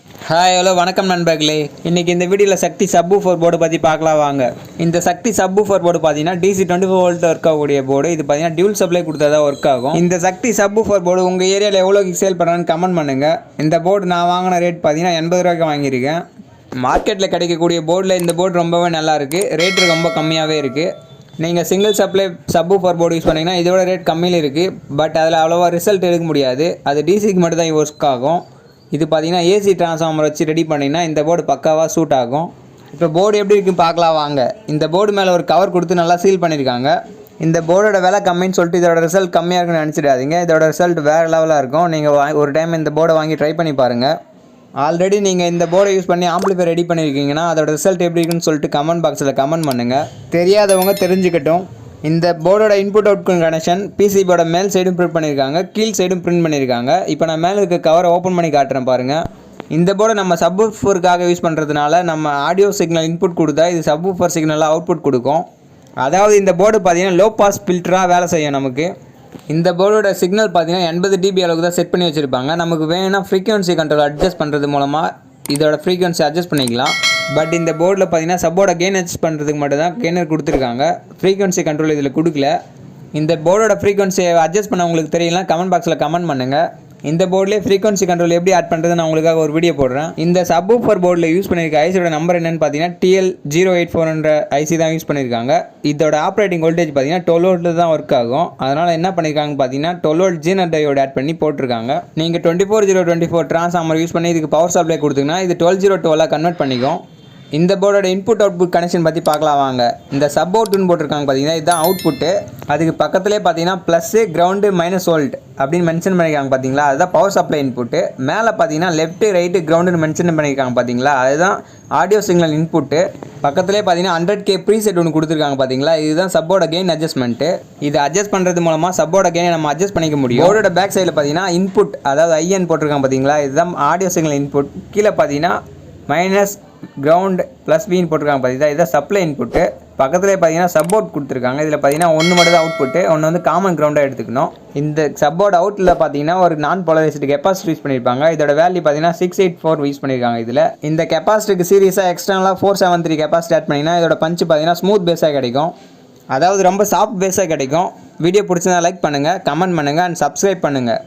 Hi hello வணக்கம் நண்பர்களே. இன்றைக்கி இந்த வீடியோவில் சக்தி சப்வூஃபர் போர்டு பற்றி பார்க்கலாம் வாங்க. இந்த சக்தி சப்வூஃபர் போர்டு பார்த்தீங்கன்னா DC 24 வோல்ட் ஒர்க் ஆகக்கூடிய போர்டு. இது பார்த்தீங்கன்னா டியூல் சப்ளை கொடுத்தா தான் ஒர்க் ஆகும். இந்த சக்தி சப்வூஃபர் போர்டு உங்கள் ஏரியாவில் எவ்வளோக்கு சேல் பண்ணுறான்னு கமெண்ட் பண்ணுங்கள். இந்த போர்டு நான் வாங்கின ரேட் பார்த்தீங்கன்னா 80 ரூபாய்க்கு வாங்கியிருக்கேன். மார்க்கெட்டில் கிடைக்கக்கூடிய போர்டில் இந்த போர்டு ரொம்பவே நல்லாயிருக்கு. ரேட்டு ரொம்ப கம்மியாகவே இருக்குது. நீங்கள் single supply subwoofer board use பண்ணிங்கன்னா இதோட ரேட் கம்மியில் இருக்குது. பட் அதில் அவ்வளோவா ரிசல்ட் எடுக்க முடியாது. அது டிசிக்கு மட்டும் தான் ஒர்க் ஆகும். இது பார்த்தீங்கன்னா ஏசி டிரான்ஸ்ஃபார்மர் வச்சு ரெடி பண்ணிங்கன்னா இந்த போர்டு பக்காவாக சூட் ஆகும். இப்போ போர்டு எப்படி இருக்குன்னு பார்க்கலாம் வாங்க. இந்த போர்டு மேலே ஒரு கவர் கொடுத்து நல்லா சீல் பண்ணியிருக்காங்க. இந்த போர்டோட விலை கம்மின்னு சொல்லிட்டு இதோட ரிசல்ட் கம்மியாக இருக்குன்னு நினச்சிடாதீங்க. இதோட ரிசல்ட் வேறு லெவலாக இருக்கும். நீங்கள் ஒரு டைம் இந்த போர்டை வாங்கி ட்ரை பண்ணி பாருங்கள். ஆல்ரெடி நீங்கள் இந்த போர்டை யூஸ் பண்ணி ஆம்பிளிஃபையர் ரெடி பண்ணியிருக்கீங்கன்னா அதோட ரிசல்ட் எப்படி இருக்குன்னு சொல்லிட்டு கமெண்ட் பாக்ஸில் கமெண்ட் பண்ணுங்கள். தெரியாதவங்க தெரிஞ்சுக்கட்டும். இந்த போர்டோட இன்புட் அவுட்புட் கனெக்ஷன் பிசிபியோட மேல் சைடும் பிரிண்ட் பண்ணியிருக்காங்க, கீழ் சைடும் பிரிண்ட் பண்ணியிருக்காங்க. இப்போ நான் மேலே இருக்க கவரை ஓப்பன் பண்ணி காட்டுறேன் பாருங்கள். இந்த போர்டை நம்ம சப்வூஃபருக்காக யூஸ் பண்ணுறதுனால நம்ம ஆடியோ சிக்னல் இன்புட் கொடுத்தா இது சப்வூஃபர் சிக்னலாக அவுட்புட் கொடுக்கும். அதாவது இந்த போர்டு பார்த்தீங்கன்னா லோ பாஸ் ஃபில்டராக வேலை செய்யும் நமக்கு. இந்த போர்டோட சிக்னல் பார்த்தீங்கன்னா 80 dB அளவுக்கு தான் செட் பண்ணி வச்சுருப்பாங்க. நமக்கு வேணும்னா ஃப்ரீக்வன்சி கண்ட்ரோல் அட்ஜஸ்ட் பண்ணுறது மூலமாக இதோட ஃப்ரீக்வன்சி அட்ஜஸ்ட் பண்ணிக்கலாம். பட் இந்த போர்டில் பார்த்தீங்கன்னா சப்போட கெயின் அட்ஜஸ்ட் பண்ணுறதுக்கு மட்டும் தான் கெயினர் கொடுத்துருக்காங்க. ஃப்ரீக்வன்சி கண்ட்ரோல் இதில் கொடுக்கல. இந்த போர்டோட ஃப்ரீக்வன்சியை அட்ஜஸ்ட் பண்ண உங்களுக்கு தெரியலாம், கமெண்ட் பாக்ஸில் கமெண்ட் பண்ணுங்கள். இந்த போர்ட்லேயே ஃப்ரீக்வன்சி கண்ட்ரோல் எப்படி ஆட் பண்ணுறது நான் உங்களுக்காக ஒரு வீடியோ போடுறேன். இந்த சப்வூஃபர் போர்டில் யூஸ் பண்ணியிருக்க ஐசியோட நம்பர் என்னென்னு பார்த்தீங்கன்னா TL084 ஐசி தான் யூஸ் பண்ணியிருக்காங்க. இதோட ஆப்ரேட்டிங் வோல்டேஜ் பார்த்தீங்கன்னா 12 வோல்ட்டில் தான் ஒர்க் ஆகும். அதனால் என்ன பண்ணியிருக்காங்க பார்த்தீங்கன்னா 12 வோல்ட் ஜீனர் டயோடு ஆட் பண்ணி போட்டிருக்காங்க. நீங்கள் 24024 டிரான்ஸ்ஃபார்மர் யூஸ் பண்ணி இதுக்கு பவர் சப்ளை கொடுத்தீங்கன்னா இது 1202 கன்வெர்ட் பண்ணிக்கும். இந்த போர்டோட இன்புட் அவுட்புட் கனெக்ஷன் பற்றி பார்க்கலாம் வாங்க. இந்த சப் அவுட்னு போட்டிருக்காங்க பார்த்தீங்கன்னா இதுதான் அவுட்புட்டு. அதுக்கு பக்கத்துலேயே பார்த்தீங்கன்னா ப்ளஸ்ஸு கிரவுண்டு -வோல்ட் அப்படின்னு மென்ஷன் பண்ணியிருக்காங்க பார்த்தீங்களா, அதுதான் பவர் சப்ளை இன்புட்டு. மேலே பார்த்தீங்கன்னா லெஃப்ட்டு ரைட்டு கிரவுண்டுன்னு மென்ஷன் பண்ணியிருக்காங்க பார்த்தீங்களா, அதுதான் ஆடியோ சிக்னல் இன்புட்டு. பக்கத்துலேயே பார்த்தீங்கன்னா 100K ப்ரீசெட் ஒன்று கொடுத்துருக்காங்க பார்த்தீங்களா, இதுதான் சப்போட கெயின் அட்ஜஸ்ட்மெண்ட்டு. இது அட்ஜஸ்ட் பண்ணுறது மூலமாக சப்போட கெயினை நம்ம அட்ஜஸ்ட் பண்ணிக்க முடியும். போர்டோட பேக் சைடில் பார்த்தீங்கன்னா இன்புட் அதாவது IN போட்டிருக்காங்க பார்த்தீங்களா, இதுதான் ஆடியோ சிக்னல் இன்புட். கீழே பார்த்தீங்கன்னா மைனஸ் கிரவுண்ட் +Vன்னு போட்டிருக்காங்க பார்த்தீங்கன்னா இதுதான் சப்ளை இன்புட்டு. பக்கத்துலேயே பார்த்தீங்கன்னா சப்போர்ட் கொடுத்துருக்காங்க. இதில் பார்த்தீங்கன்னா ஒன்று மட்டும் தான் அவுட்புட்டு, ஒன்று வந்து காமன் கிரவுண்டாக எடுத்துக்கணும். இந்த சப்போர்ட் அவுட்டில் பார்த்தீங்கன்னா ஒரு நான் போலரைஸ்டு கெப்பாசிட்டி யூஸ் பண்ணியிருப்பாங்க. இதோட வேல்யூ பார்த்தீங்கன்னா 684 யூஸ் பண்ணியிருக்காங்க. இதில் இந்த கெப்பாசிட்டிக்கு சீரியஸாக எக்ஸ்டர்னலாக 473 கெப்பாசிட்டி ஆட் பண்ணிங்கன்னா இதோட பஞ்சு பார்த்தீங்கன்னா ஸ்மூத் பேஸாக கிடைக்கும். அதாவது ரொம்ப சாஃப்ட் பேஸாக கிடைக்கும். வீடியோ பிடிச்சதா லைக் பண்ணுங்கள், கமெண்ட் பண்ணுங்கள் அண்ட் சப்ஸ்கிரைப் பண்ணுங்கள்.